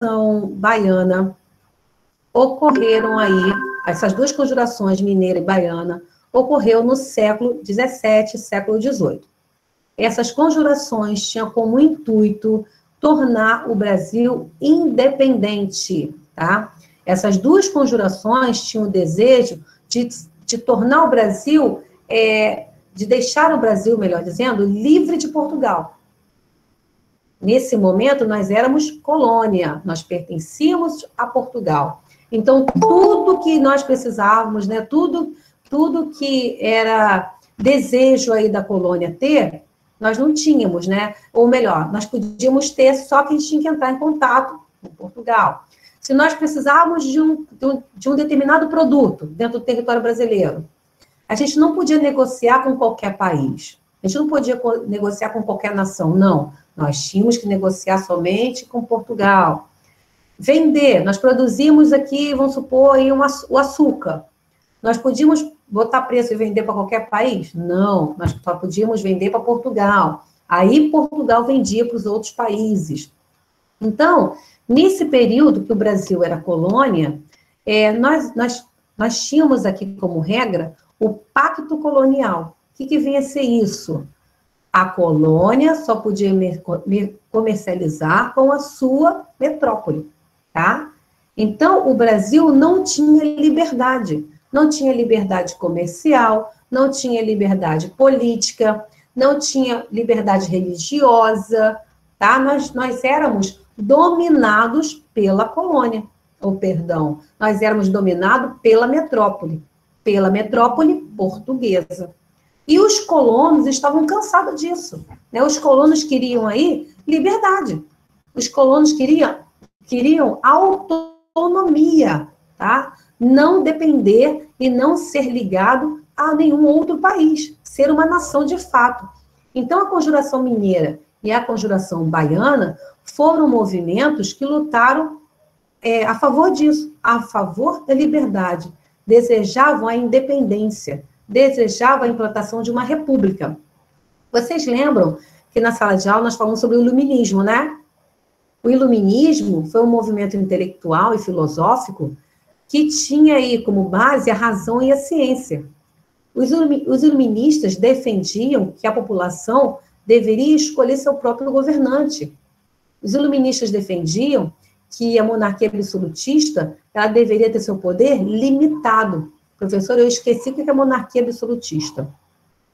baiana ocorreram aí, essas duas conjurações, mineira e baiana, ocorreu no século XVII, século XVIII. Essas conjurações tinham como intuito tornar o Brasil independente, tá? Essas duas conjurações tinham o desejo de tornar o Brasil, de deixar o Brasil, melhor dizendo, livre de Portugal. Nesse momento, nós éramos colônia, nós pertencíamos a Portugal. Então, tudo que nós precisávamos, né, tudo que era desejo aí da colônia ter, nós não tínhamos, né? Ou melhor, nós podíamos ter, só que a gente tinha que entrar em contato com Portugal. Se nós precisávamos de um determinado produto dentro do território brasileiro, a gente não podia negociar com qualquer país. A gente não podia negociar com qualquer nação, não. Nós tínhamos que negociar somente com Portugal. Vender, nós produzimos aqui, vamos supor, aí o açúcar. Nós podíamos botar preço e vender para qualquer país? Não, nós só podíamos vender para Portugal. Aí Portugal vendia para os outros países. Então, nesse período que o Brasil era colônia, nós tínhamos aqui como regra o pacto colonial. O que vem a ser isso? A colônia só podia comercializar com a sua metrópole, tá? Então, o Brasil não tinha liberdade. Não tinha liberdade comercial, não tinha liberdade política, não tinha liberdade religiosa, tá? Nós éramos dominados pela colônia, nós éramos dominados pela metrópole portuguesa. E os colonos estavam cansados disso, né? Os colonos queriam aí liberdade. Os colonos queriam autonomia, tá? Não depender e não ser ligado a nenhum outro país, ser uma nação de fato. Então, a Conjuração Mineira e a Conjuração Baiana foram movimentos que lutaram a favor disso, a favor da liberdade, desejavam a independência, desejavam a implantação de uma república. Vocês lembram que na sala de aula nós falamos sobre o iluminismo, né? O iluminismo foi um movimento intelectual e filosófico que tinha aí como base a razão e a ciência. Os iluministas defendiam que a população deveria escolher seu próprio governante. Os iluministas defendiam que a monarquia absolutista ela deveria ter seu poder limitado. Professor, eu esqueci o que é monarquia absolutista.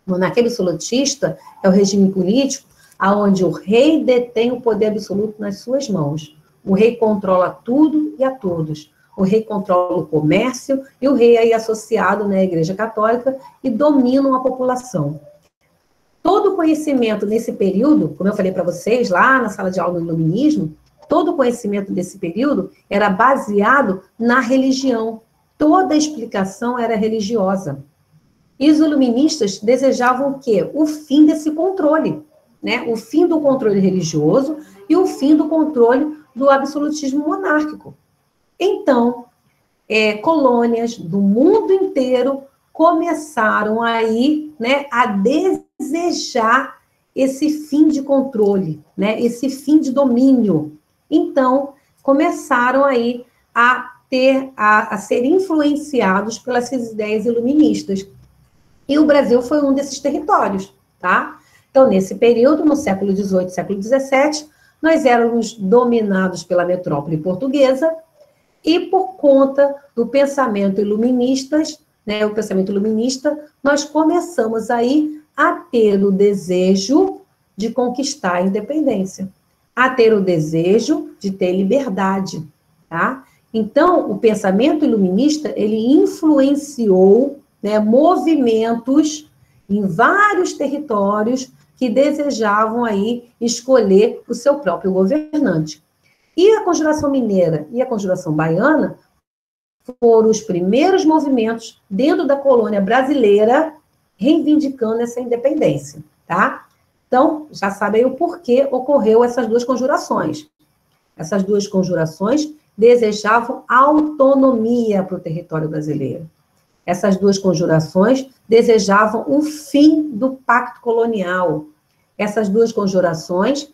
Monarquia absolutista é o regime político onde o rei detém o poder absoluto nas suas mãos. O rei controla tudo e a todos. O rei controla o comércio e o rei aí associado na Igreja Católica e dominam a população. Todo conhecimento nesse período, como eu falei para vocês lá na sala de aula do iluminismo, todo conhecimento desse período era baseado na religião. Toda a explicação era religiosa. E os iluministas desejavam o quê? O fim desse controle, né? O fim do controle religioso e o fim do controle do absolutismo monárquico. Então, colônias do mundo inteiro começaram aí, né, a desejar esse fim de controle, né, esse fim de domínio. Então, começaram aí a ser influenciados pelas ideias iluministas. E o Brasil foi um desses territórios, tá? Então, nesse período, no século XVIII, século XVII, nós éramos dominados pela metrópole portuguesa e por conta do pensamento iluminista, né, o pensamento iluminista, nós começamos aí a ter o desejo de conquistar a independência, a ter o desejo de ter liberdade, tá? Então, o pensamento iluminista, ele influenciou, né, movimentos em vários territórios que desejavam aí escolher o seu próprio governante. E a Conjuração Mineira e a Conjuração Baiana foram os primeiros movimentos dentro da colônia brasileira reivindicando essa independência, tá? Então, já sabe aí o porquê ocorreu essas duas conjurações. Essas duas conjurações desejavam autonomia para o território brasileiro. Essas duas conjurações desejavam o fim do pacto colonial. Essas duas conjurações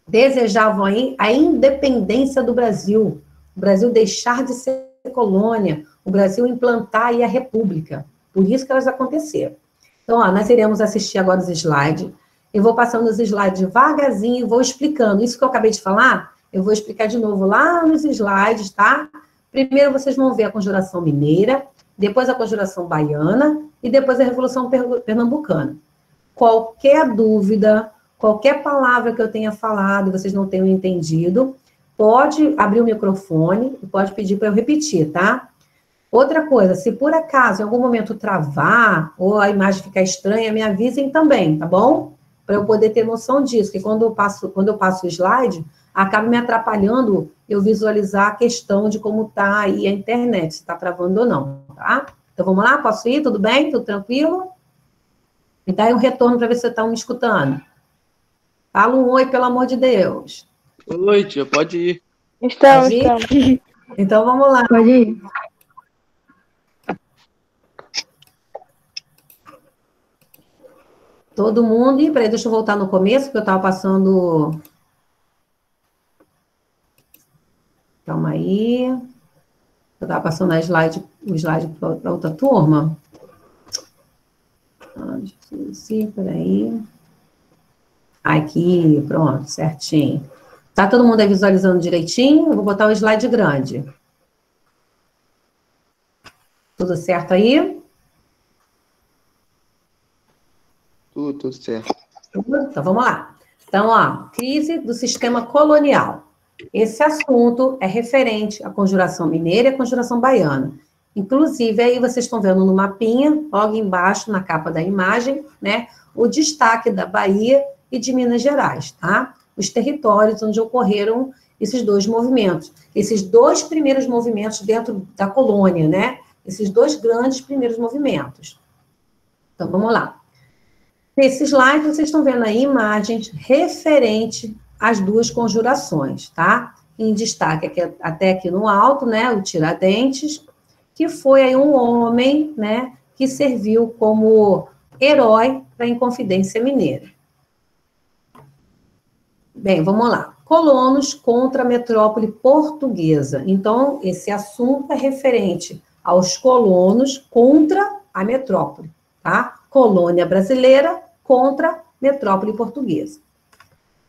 desejavam aí a independência do Brasil, o Brasil deixar de ser colônia, o Brasil implantar aí a república. Por isso que elas aconteceram. Então, ó, nós iremos assistir agora os slides. Eu vou passando os slides devagarzinho e vou explicando. Isso que eu acabei de falar, eu vou explicar de novo lá nos slides, tá? Primeiro vocês vão ver a conjuração mineira, depois a conjuração baiana e depois a Revolução Pernambucana. Qualquer dúvida, qualquer palavra que eu tenha falado e vocês não tenham entendido, pode abrir o microfone e pode pedir para eu repetir, tá? Outra coisa, se por acaso em algum momento travar ou a imagem ficar estranha, me avisem também, tá bom? Para eu poder ter noção disso, que quando eu passo o slide, acaba me atrapalhando eu visualizar a questão de como está aí a internet, se está travando ou não, tá? Então, vamos lá? Posso ir? Tudo bem? Tudo tranquilo? Me dá aí um retorno para ver se vocês estão me escutando. Fala um oi, pelo amor de Deus. Oi, tia, pode ir. Estamos. Então, vamos lá. Pode ir. Todo mundo... E peraí, deixa eu voltar no começo, porque eu estava passando... Calma aí. Eu estava passando o slide para outra turma. Peraí. Aqui, pronto, certinho. Tá todo mundo aí visualizando direitinho? Eu vou botar o slide grande. Tudo certo aí? Tudo certo. Então, vamos lá. Então, ó, crise do sistema colonial. Esse assunto é referente à conjuração mineira e à conjuração baiana. Inclusive, aí vocês estão vendo no mapinha, logo embaixo, na capa da imagem, né, o destaque da Bahia e de Minas Gerais, tá? Os territórios onde ocorreram esses dois movimentos. Esses dois primeiros movimentos dentro da colônia, né? Esses dois grandes primeiros movimentos. Então, vamos lá. Nesse slide, vocês estão vendo aí imagens referentes às duas conjurações, tá? Em destaque aqui, até aqui no alto, né, o Tiradentes, que foi aí um homem, né, que serviu como herói para a Inconfidência Mineira. Bem, vamos lá. Colonos contra a metrópole portuguesa. Então, esse assunto é referente aos colonos contra a metrópole, tá? Colônia brasileira contra metrópole portuguesa.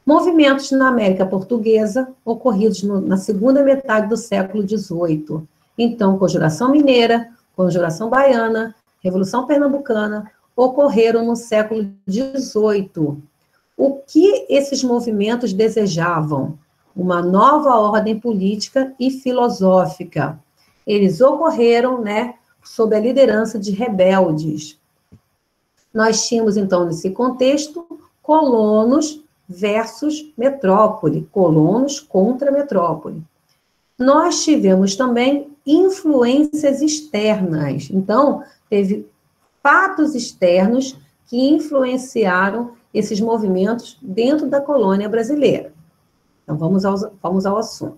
Movimentos na América Portuguesa ocorridos na segunda metade do século XVIII. Então, conjuração mineira, conjuração baiana, Revolução Pernambucana ocorreram no século XVIII. O que esses movimentos desejavam? Uma nova ordem política e filosófica. Eles ocorreram, né, sob a liderança de rebeldes. Nós tínhamos, então, nesse contexto, colonos versus metrópole, colonos contra metrópole. Nós tivemos também influências externas. Então, teve fatos externos que influenciaram esses movimentos dentro da colônia brasileira. Então, vamos ao assunto.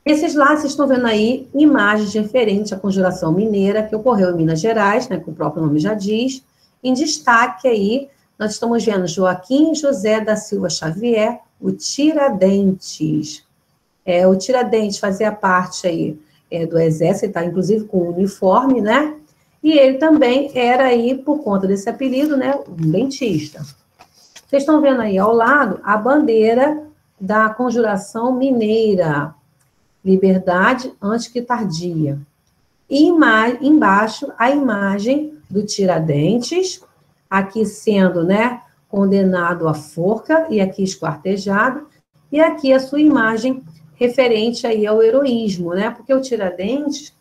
Esses lá, vocês estão vendo aí imagens referentes à conjuração mineira que ocorreu em Minas Gerais, né, que o próprio nome já diz. Em destaque aí, nós estamos vendo Joaquim José da Silva Xavier, o Tiradentes. O Tiradentes fazia parte aí do exército, tá, inclusive com o uniforme, né? E ele também era aí, por conta desse apelido, né, um dentista. Vocês estão vendo aí ao lado a bandeira da conjuração mineira, liberdade antes que tardia. E embaixo a imagem do Tiradentes, aqui sendo, né, condenado à forca e aqui esquartejado, e aqui a sua imagem referente aí ao heroísmo, né, porque o Tiradentes,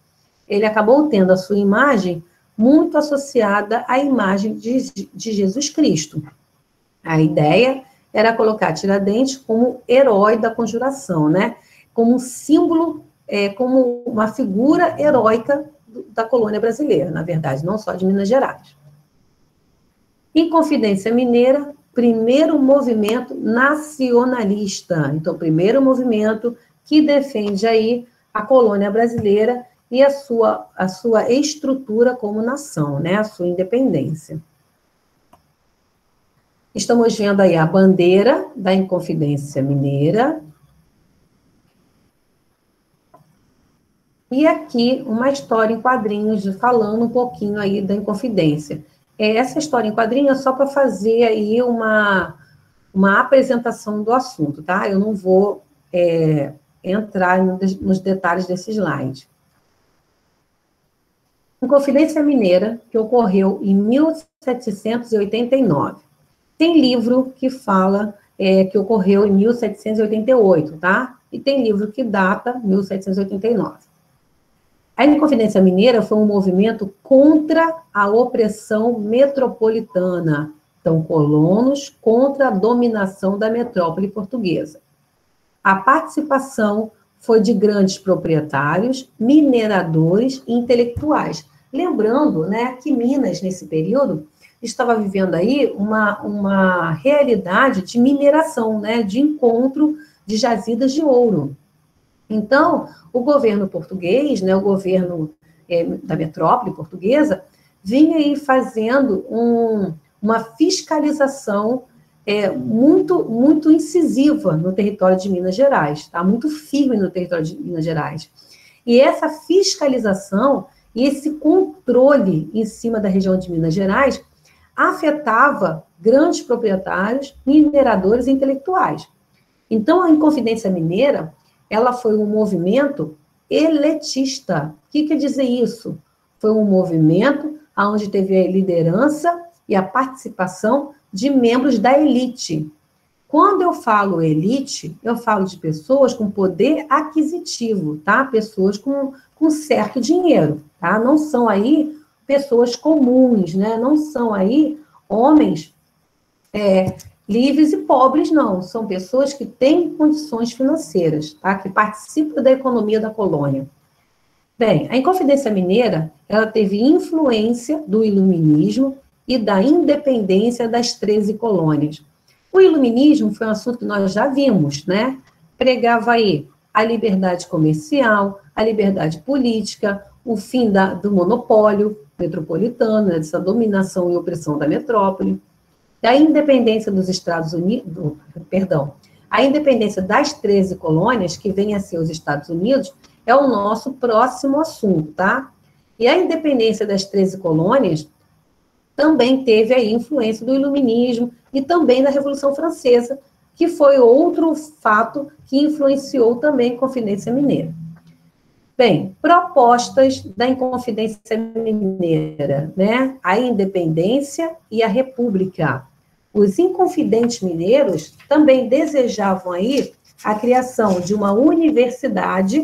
ele acabou tendo a sua imagem muito associada à imagem de Jesus Cristo. A ideia era colocar Tiradentes como herói da conjuração, né, como um símbolo, como uma figura heróica da colônia brasileira, na verdade, não só de Minas Gerais. Inconfidência Mineira, primeiro movimento nacionalista. Então, primeiro movimento que defende aí a colônia brasileira e a sua estrutura como nação, né? A sua independência. Estamos vendo aí a bandeira da Inconfidência Mineira. E aqui uma história em quadrinhos, falando um pouquinho aí da Inconfidência. Essa história em quadrinhos é só para fazer aí uma apresentação do assunto, tá? Eu não vou entrar nos detalhes desse slide. Inconfidência Mineira, que ocorreu em 1789. Tem livro que fala que ocorreu em 1788, tá? E tem livro que data 1789. A Inconfidência Mineira foi um movimento contra a opressão metropolitana. Então, colonos contra a dominação da metrópole portuguesa. A participação foi de grandes proprietários, mineradores e intelectuais. Lembrando, né, que Minas, nesse período, estava vivendo aí uma realidade de mineração, né, de encontro de jazidas de ouro. Então, o governo português, né, o governo da metrópole portuguesa, vinha aí fazendo uma fiscalização muito incisiva no território de Minas Gerais, tá? Muito firme no território de Minas Gerais. E essa fiscalização e esse controle em cima da região de Minas Gerais afetava grandes proprietários, mineradores e intelectuais. Então, a Inconfidência Mineira, ela foi um movimento elitista. O que quer dizer isso? Foi um movimento onde teve a liderança e a participação de membros da elite. Quando eu falo elite, eu falo de pessoas com poder aquisitivo, tá? Pessoas com certo dinheiro, tá? Não são aí pessoas comuns, né? Não são aí homens livres e pobres, não. São pessoas que têm condições financeiras, tá? Que participam da economia da colônia. Bem, a Inconfidência Mineira, ela teve influência do iluminismo e da independência das 13 colônias. O iluminismo foi um assunto que nós já vimos, né? Pregava aí a liberdade comercial, a liberdade política, o fim do monopólio metropolitano, né, dessa dominação e opressão da metrópole, a independência dos Estados Unidos, a independência das 13 colônias, que vem a ser os Estados Unidos, é o nosso próximo assunto, tá? E a independência das 13 colônias também teve aí influência do iluminismo e também da Revolução Francesa, que foi outro fato que influenciou também a Inconfidência Mineira. Bem, propostas da Inconfidência Mineira, né? A independência e a república. Os inconfidentes mineiros também desejavam aí a criação de uma universidade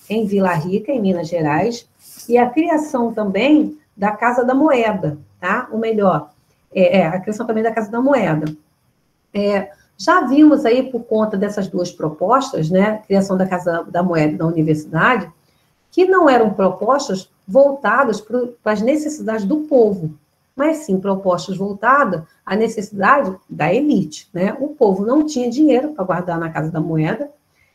em Vila Rica, em Minas Gerais, e a criação também da Casa da Moeda, tá? Ou melhor, a criação também da Casa da Moeda. Já vimos aí, por conta dessas duas propostas, né, criação da Casa da Moeda e da universidade, que não eram propostas voltadas para as necessidades do povo, mas sim propostas voltadas à necessidade da elite, né? O povo não tinha dinheiro para guardar na Casa da Moeda,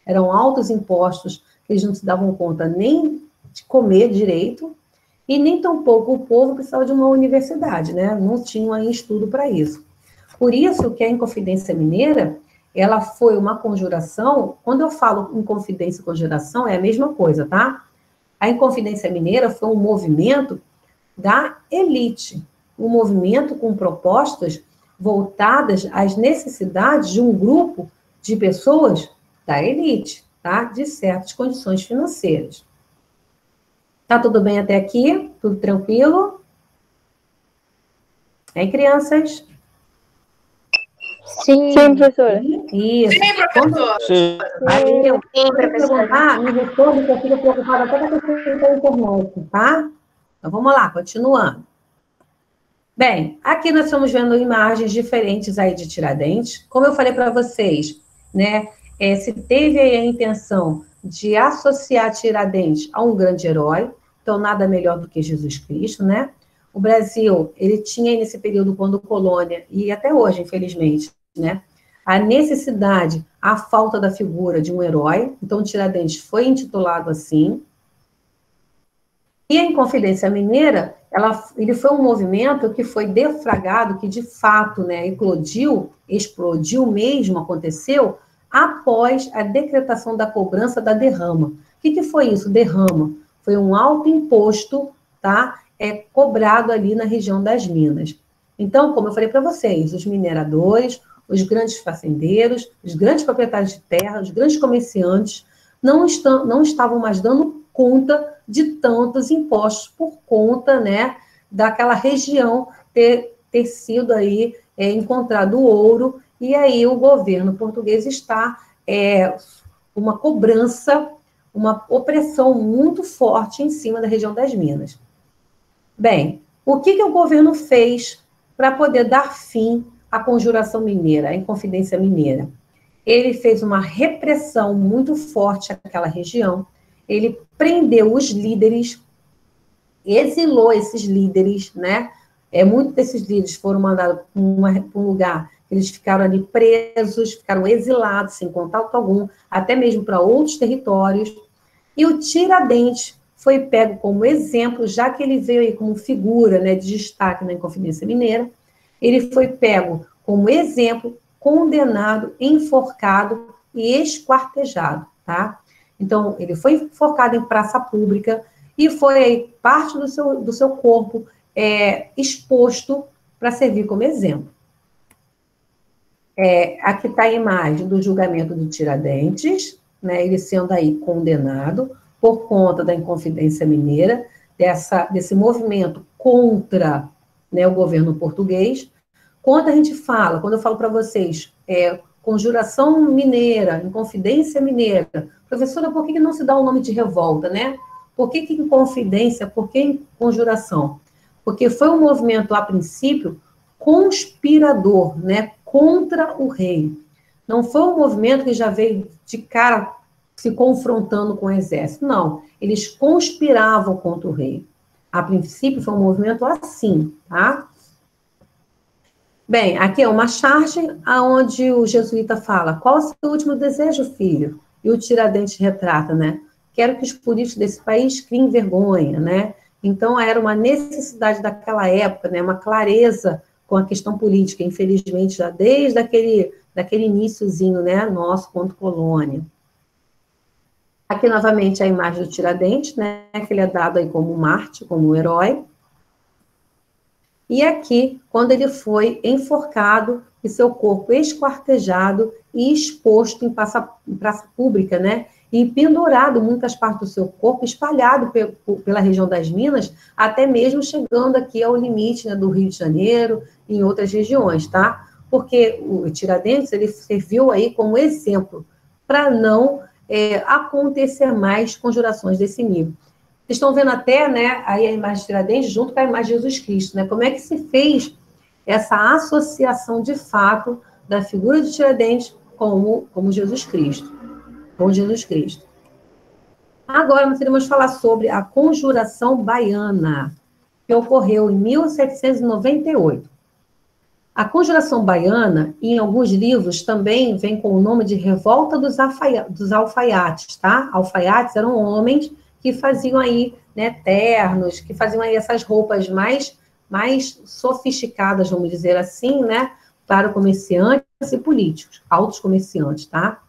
eram altos impostos que eles não se davam conta nem de comer direito, e nem tampouco o povo precisava de uma universidade, né? Não tinham aí estudo para isso. Por isso que a Inconfidência Mineira, ela foi uma conjuração, quando eu falo Inconfidência e conjuração, é a mesma coisa, tá? A Inconfidência Mineira foi um movimento da elite, um movimento com propostas voltadas às necessidades de um grupo de pessoas da elite, tá? De certas condições financeiras. Tá tudo bem até aqui? Tudo tranquilo? Hein, crianças? Sim, professora. Isso. Sim, professora. Sim. Aí eu perguntar, me responde que eu fico preocupada até com a questão da internet, tá? Então, vamos lá, continuando. Bem, aqui nós estamos vendo imagens diferentes aí de Tiradentes. Como eu falei para vocês, né, se teve aí a intenção de associar Tiradentes a um grande herói, então nada melhor do que Jesus Cristo, né? O Brasil, ele tinha nesse período, quando colônia, e até hoje, infelizmente, né, a necessidade, a falta da figura de um herói, então Tiradentes foi intitulado assim. E a Inconfidência Mineira, ele foi um movimento que foi deflagrado, que de fato, né, explodiu mesmo, aconteceu, após a decretação da cobrança da derrama. O que foi isso? Derrama foi um alto imposto, tá? Cobrado ali na região das minas. Então, como eu falei para vocês, os mineradores, os grandes fazendeiros, os grandes proprietários de terra, os grandes comerciantes, não estavam mais dando conta de tantos impostos por conta, né, daquela região ter sido aí encontrado ouro, e aí o governo português está uma cobrança, uma opressão muito forte em cima da região das minas. Bem, o que o governo fez para poder dar fim à conjuração mineira, à Inconfidência Mineira? Ele fez uma repressão muito forte àquela região, ele prendeu os líderes, exilou esses líderes, né? Muitos desses líderes foram mandados para um lugar, eles ficaram ali presos, ficaram exilados, sem contato algum, até mesmo para outros territórios. E o Tiradentes foi pego como exemplo, já que ele veio aí como figura, né, de destaque na Inconfidência Mineira, ele foi pego como exemplo, condenado, enforcado e esquartejado, tá? Então, ele foi enforcado em praça pública e foi aí parte do seu corpo exposto para servir como exemplo. Aqui está a imagem do julgamento do Tiradentes, né, ele sendo aí condenado por conta da Inconfidência Mineira, desse movimento contra, né, o governo português. Quando eu falo para vocês, conjuração mineira, Inconfidência Mineira, professora, por que não se dá o nome de revolta, né? Por que Inconfidência, por que conjuração? Porque foi um movimento, a princípio, conspirador, né, contra o rei. Não foi um movimento que já veio de cara se confrontando com o exército, não. Eles conspiravam contra o rei. A princípio, foi um movimento assim, tá? Bem, aqui é uma charge onde o jesuíta fala: qual o seu último desejo, filho? E o Tiradentes retrata, né? Quero que os políticos desse país criem vergonha, né? Então, era uma necessidade daquela época, né? Uma clareza com a questão política, infelizmente, já desde daquele iniciozinho, né? Nosso quanto colônia. Aqui, novamente, a imagem do Tiradentes, né? Que ele é dado aí como mártir, como herói. E aqui, quando ele foi enforcado e seu corpo esquartejado e exposto em praça pública, né? E pendurado muitas partes do seu corpo, espalhado pela região das Minas, até mesmo chegando aqui ao limite, né, do Rio de Janeiro e em outras regiões, tá? Porque o Tiradentes, ele serviu aí como exemplo para não acontecer mais conjurações desse nível. Vocês estão vendo até, né, aí a imagem de Tiradentes junto com a imagem de Jesus Cristo, né? Como é que se fez essa associação de fato da figura de Tiradentes como Jesus Cristo, com Jesus Cristo. Agora nós iremos falar sobre a Conjuração Baiana, que ocorreu em 1798. A Conjuração Baiana, em alguns livros, também vem com o nome de Revolta dos Alfaiates, tá? Alfaiates eram homens que faziam aí, né, ternos, que faziam aí essas roupas mais sofisticadas, vamos dizer assim, né, para comerciantes e políticos, altos comerciantes, tá?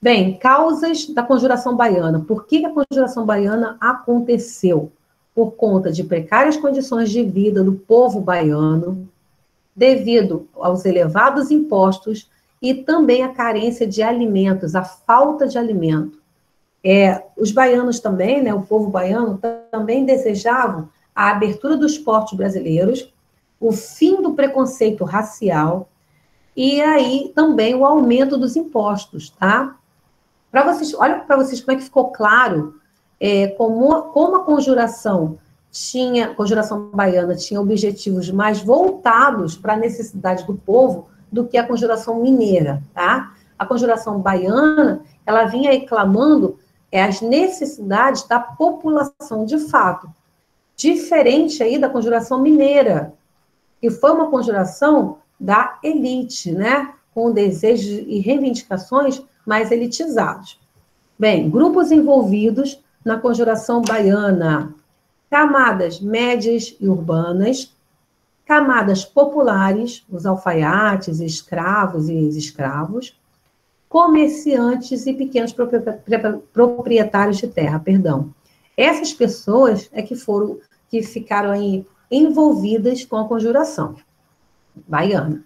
Bem, causas da Conjuração Baiana. Por que a Conjuração Baiana aconteceu? Por conta de precárias condições de vida do povo baiano, devido aos elevados impostos e também a carência de alimentos, a falta de alimento. Os baianos também, né, o povo baiano, também desejavam a abertura dos portos brasileiros, o fim do preconceito racial e aí também o aumento dos impostos, tá? Olha para vocês como é que ficou claro como a conjuração baiana tinha objetivos mais voltados para a necessidade do povo do que a conjuração mineira, tá? A conjuração baiana, ela vinha aí clamando as necessidades da população de fato, diferente aí da conjuração mineira, que foi uma conjuração da elite, né? Com desejos e reivindicações mais elitizados. Bem, grupos envolvidos na Conjuração Baiana. camadas médias e urbanas, camadas populares, os alfaiates, escravos e ex-escravos, comerciantes e pequenos proprietários de terra, perdão. Essas pessoas é que ficaram aí envolvidas com a conjuração baiana.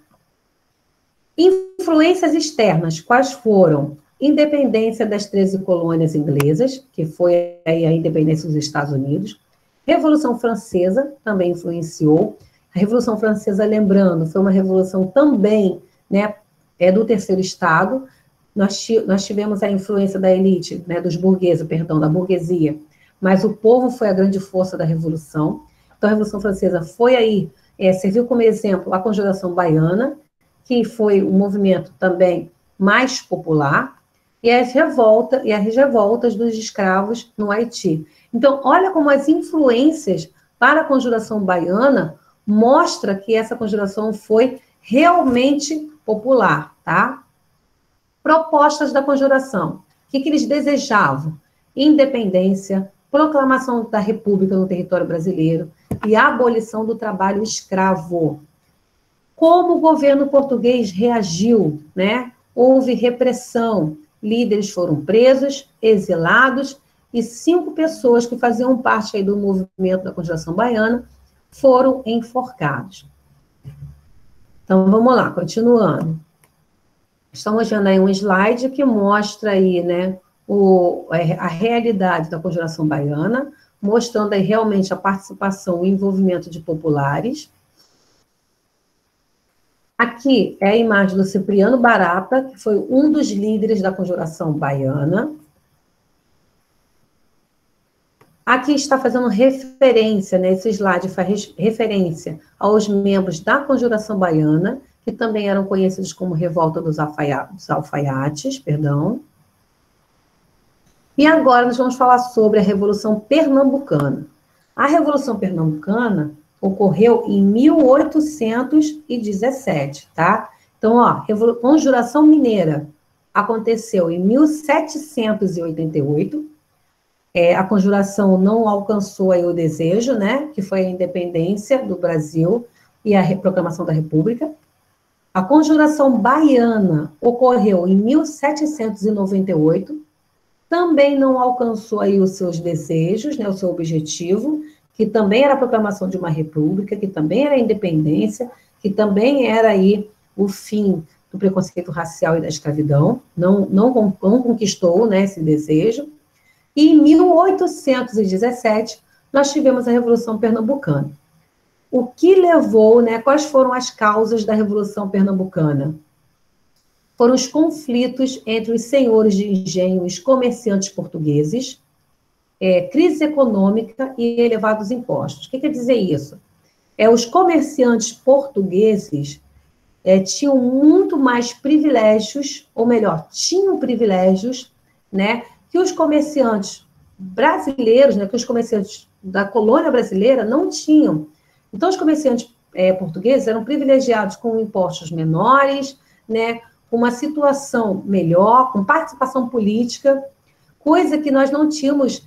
Influências externas, quais foram? Independência das 13 colônias inglesas, que foi aí a independência dos Estados Unidos. Revolução Francesa também influenciou. A Revolução Francesa, lembrando, foi uma revolução também, né, do terceiro estado. Nós tivemos a influência da elite, né, dos burgueses, perdão, da burguesia, mas o povo foi a grande força da revolução. Então, a Revolução Francesa foi aí, serviu como exemplo a Conjuração Baiana, que foi um movimento também mais popular, e as revoltas dos escravos no Haiti. Então, olha como as influências para a Conjuração Baiana mostra que essa conjuração foi realmente popular, tá? Propostas da conjuração. O que eles desejavam? Independência, proclamação da República no território brasileiro e abolição do trabalho escravo. Como o governo português reagiu, né? Houve repressão, líderes foram presos, exilados, e 5 pessoas que faziam parte aí do movimento da Conjuração Baiana foram enforcados. Então, vamos lá, continuando. Estamos vendo aí um slide que mostra aí, né, a realidade da Conjuração Baiana, mostrando aí realmente a participação e envolvimento de populares. Aqui é a imagem do Cipriano Barata, que foi um dos líderes da Conjuração Baiana. Aqui está fazendo referência, né, esse slide faz referência aos membros da Conjuração Baiana, que também eram conhecidos como Revolta dos Alfaiates, perdão. E agora nós vamos falar sobre a Revolução Pernambucana. A Revolução Pernambucana ocorreu em 1817, tá? Então, ó, Conjuração Mineira aconteceu em 1788. A conjuração não alcançou aí o desejo, né? Que foi a independência do Brasil e a proclamação da República. A Conjuração Baiana ocorreu em 1798. Também não alcançou aí os seus desejos, né? O seu objetivo, que também era a proclamação de uma república, que também era a independência, que também era aí o fim do preconceito racial e da escravidão. Não conquistou, né, esse desejo. E em 1817, nós tivemos a Revolução Pernambucana. O que levou, né, quais foram as causas da Revolução Pernambucana? Foram os conflitos entre os senhores de engenho e os comerciantes portugueses, crise econômica e elevados impostos. O que quer dizer isso? Os comerciantes portugueses tinham muito mais privilégios, ou melhor, tinham privilégios, né, que os comerciantes brasileiros, né, que os comerciantes da colônia brasileira não tinham. Então, os comerciantes portugueses eram privilegiados com impostos menores, né, com uma situação melhor, com participação política, coisa que nós não tínhamos,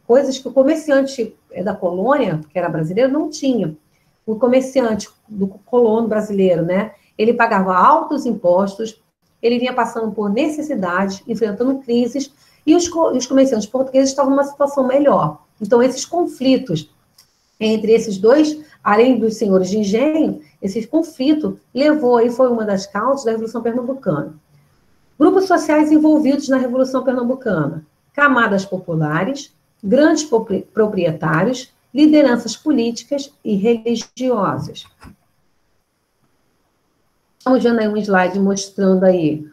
coisas que o comerciante da colônia, que era brasileiro, não tinha. O comerciante do colono brasileiro, né, ele pagava altos impostos, ele vinha passando por necessidades, enfrentando crises, e os comerciantes portugueses estavam numa situação melhor. Então, esses conflitos entre esses dois, além dos senhores de engenho, esse conflito levou aí, foi uma das causas da Revolução Pernambucana. Grupos sociais envolvidos na Revolução Pernambucana: camadas populares, grandes proprietários, lideranças políticas e religiosas. Estamos vendo aí um slide mostrando aí,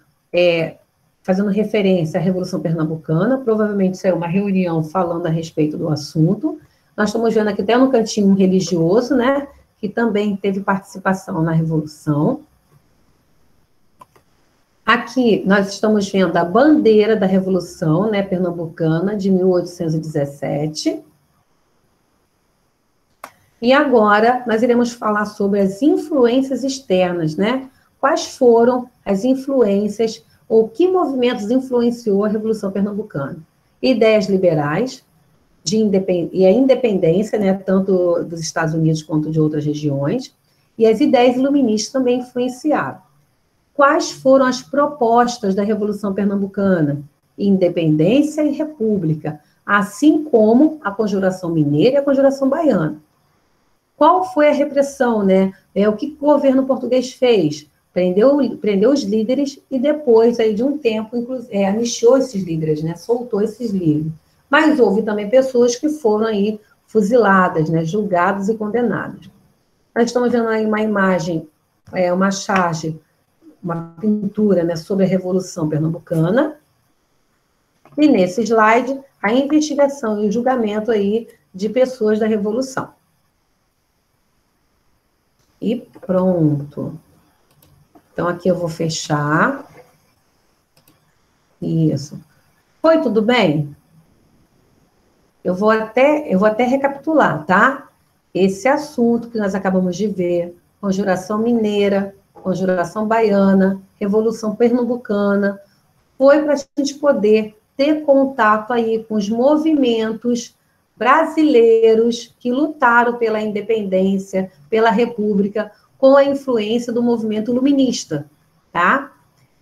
fazendo referência à Revolução Pernambucana, provavelmente isso é uma reunião falando a respeito do assunto. Nós estamos vendo aqui até no cantinho religioso, né, que também teve participação na Revolução. Aqui nós estamos vendo a bandeira da Revolução, né, Pernambucana, de 1817. E agora nós iremos falar sobre as influências externas, né? Quais foram as influências, ou que movimentos influenciou a Revolução Pernambucana? Ideias liberais, e a independência, né, tanto dos Estados Unidos quanto de outras regiões, e as ideias iluministas também influenciaram. Quais foram as propostas da Revolução Pernambucana? Independência e república, assim como a Conjuração Mineira e a Conjuração Baiana. Qual foi a repressão, né? O que o governo português fez? Prendeu os líderes e depois, aí, de um tempo, anistiou esses líderes, né? Soltou esses líderes. Mas houve também pessoas que foram aí fuziladas, né? Julgadas e condenadas. Nós estamos vendo aí uma imagem, uma charge, uma pintura, né, sobre a Revolução Pernambucana. E nesse slide, a investigação e o julgamento aí de pessoas da Revolução. E pronto. Então, aqui eu vou fechar. Isso. Foi tudo bem? Eu vou até recapitular, tá? Esse assunto que nós acabamos de ver, Conjuração Mineira, Conjuração Baiana, Revolução Pernambucana, foi para a gente poder ter contato aí com os movimentos brasileiros que lutaram pela independência, pela república, com a influência do movimento iluminista, tá?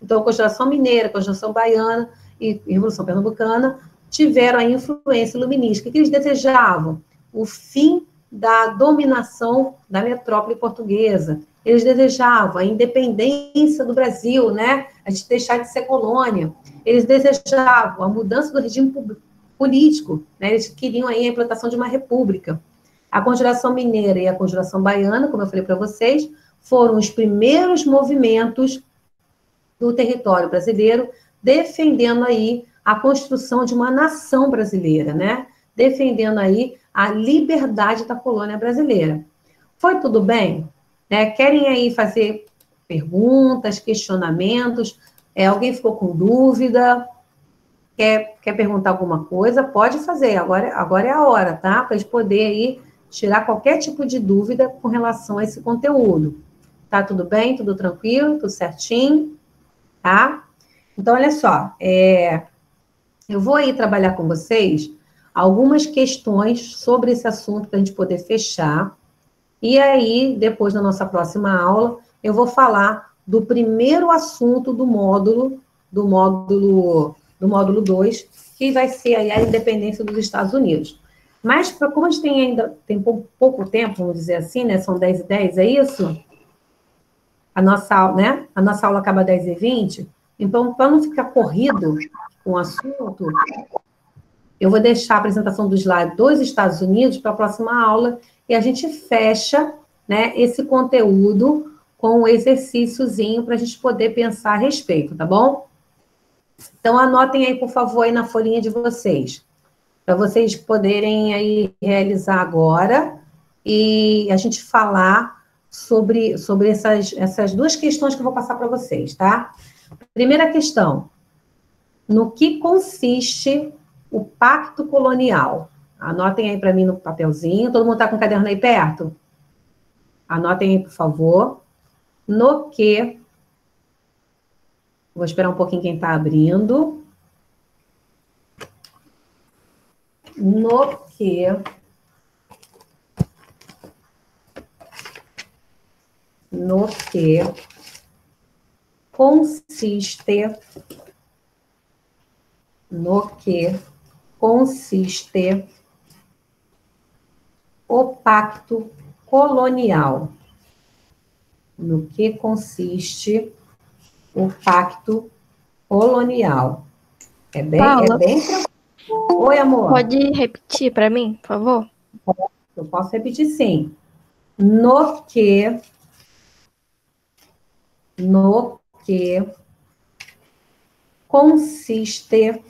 Então, a Conjuração Mineira, a Conjuração Baiana e a Revolução Pernambucana tiveram a influência iluminista. O que eles desejavam? O fim da dominação da metrópole portuguesa. Eles desejavam a independência do Brasil, né? A gente deixar de ser colônia. Eles desejavam a mudança do regime político, né? Eles queriam aí a implantação de uma república. A Conjuração Mineira e a Conjuração Baiana, como eu falei para vocês, foram os primeiros movimentos do território brasileiro defendendo aí a construção de uma nação brasileira, né? Defendendo aí a liberdade da colônia brasileira. Foi tudo bem? Né? Querem aí fazer perguntas, questionamentos? Alguém ficou com dúvida? Quer perguntar alguma coisa? Pode fazer, agora é a hora, tá? Para a gente poder aí tirar qualquer tipo de dúvida com relação a esse conteúdo. Tá tudo bem? Tudo tranquilo? Tudo certinho? Tá? Então, olha só, eu vou aí trabalhar com vocês algumas questões sobre esse assunto para a gente poder fechar. E aí, depois na nossa próxima aula, eu vou falar do primeiro assunto do módulo 2, que vai ser aí a independência dos Estados Unidos. Mas, como a gente tem pouco tempo, vamos dizer assim, né? São 10h10, é isso? A nossa aula acaba 10h20. Então, para não ficar corrido com o assunto, eu vou deixar a apresentação do slide dos Estados Unidos para a próxima aula e a gente fecha, né, esse conteúdo com um exercíciozinho para a gente poder pensar a respeito, tá bom? Então, anotem aí, por favor, aí na folhinha de vocês, para vocês poderem aí realizar agora e a gente falar sobre essas duas questões que eu vou passar para vocês, tá? Primeira questão, no que consiste o pacto colonial? Anotem aí para mim no papelzinho, todo mundo está com o caderno aí perto? Anotem aí, por favor. No que... Vou esperar um pouquinho quem está abrindo. No que... No que consiste... No que consiste o pacto colonial? No que consiste o pacto colonial? É bem tranquilo. Oi, amor. Pode repetir para mim, por favor? Eu posso repetir, sim. No que consiste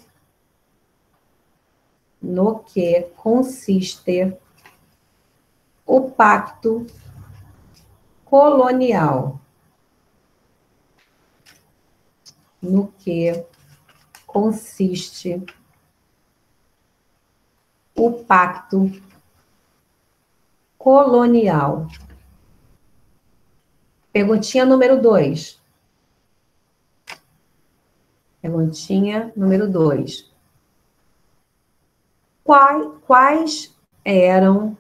o pacto colonial? No que consiste o pacto colonial? Perguntinha número 2. Perguntinha número 2. Quais eram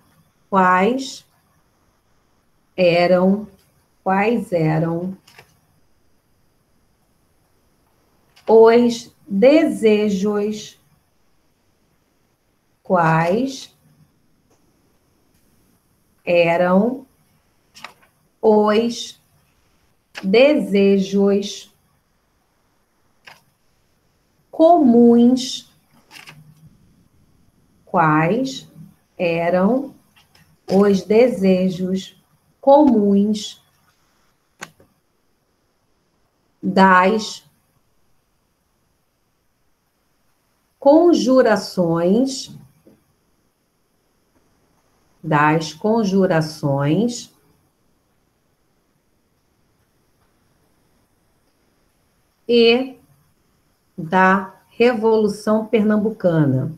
os desejos, quais eram os desejos comuns, quais eram os desejos comuns das conjurações e da Revolução Pernambucana.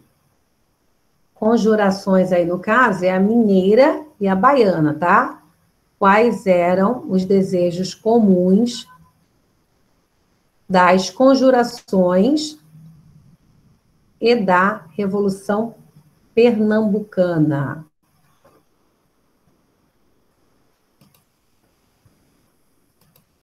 Conjurações aí, no caso, é a mineira e a baiana, tá? Quais eram os desejos comuns das conjurações e da Revolução Pernambucana?